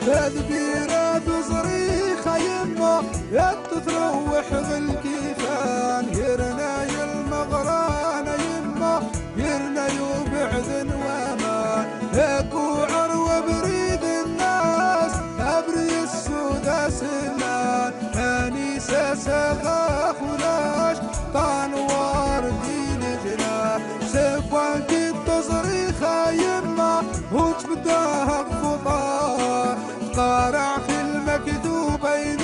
تدبيره بصريخه يمه تروح بالكيفان يرنا المغران يمه يرنا يبعد وما كوعر وبريد الناس ابري السودا سنان انيسه سغاخ ولاش طانوار دين جناح سفوان كنت تصريخه يمه وتبداها بفطار قارع في المكتوبين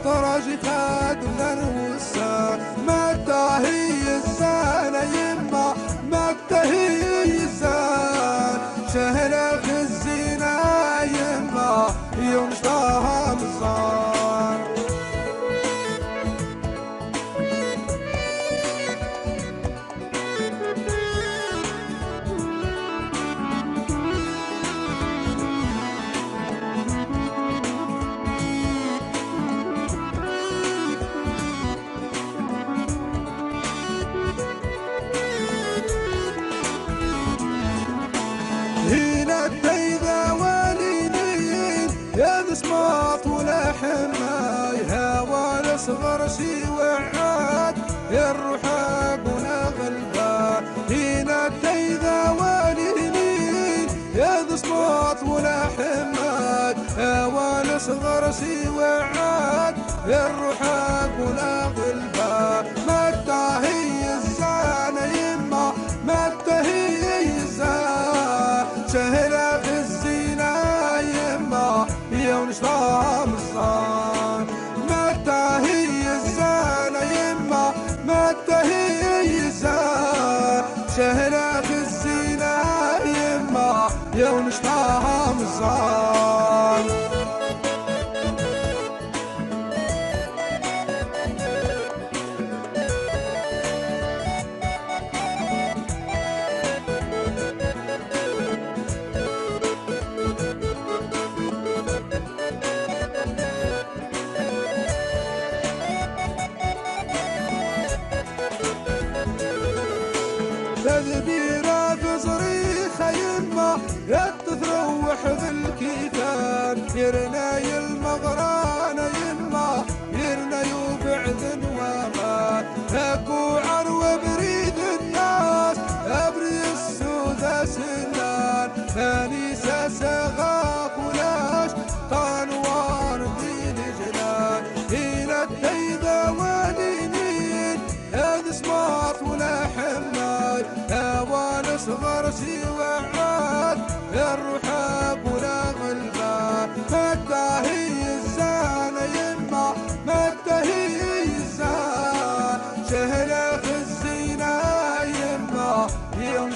طرج خادم الوسا متى هي الزانة يما متى هي الزان شهلة في الزينة يما يوم اشتاها مصان هنا التيذا والينين يا ذسماط ولا حماي هوا الصغر شي وعاد الرحاب ولا غلبان هنا التيذا والينين يا ذسماط ولا حماي هوا الصغر شي وعاد الرحاب ولا غلبان متى هي الزانة يما متى هي الزانة شهلة في الزينة يما يوم نشطاها مصان متى هي الزانة يما متى هي الزانة شهلة في الزينة يما يوم نشطاها مصان تدبيره بصريخه يمه تروح بالكيفان يرنا المغران يمه يرنا يبعد وما كوعر وبريد الناس ابري السودا سنان انيسه سغاخ ولاش طانوار دين جنان الى التيذا والينين هذا سماط ولا حماي هوان صغر شي وعاد الرحاب ولا غلبان متى هي الزانة يما متى هي الزانة شهلة في الزينة يما يوم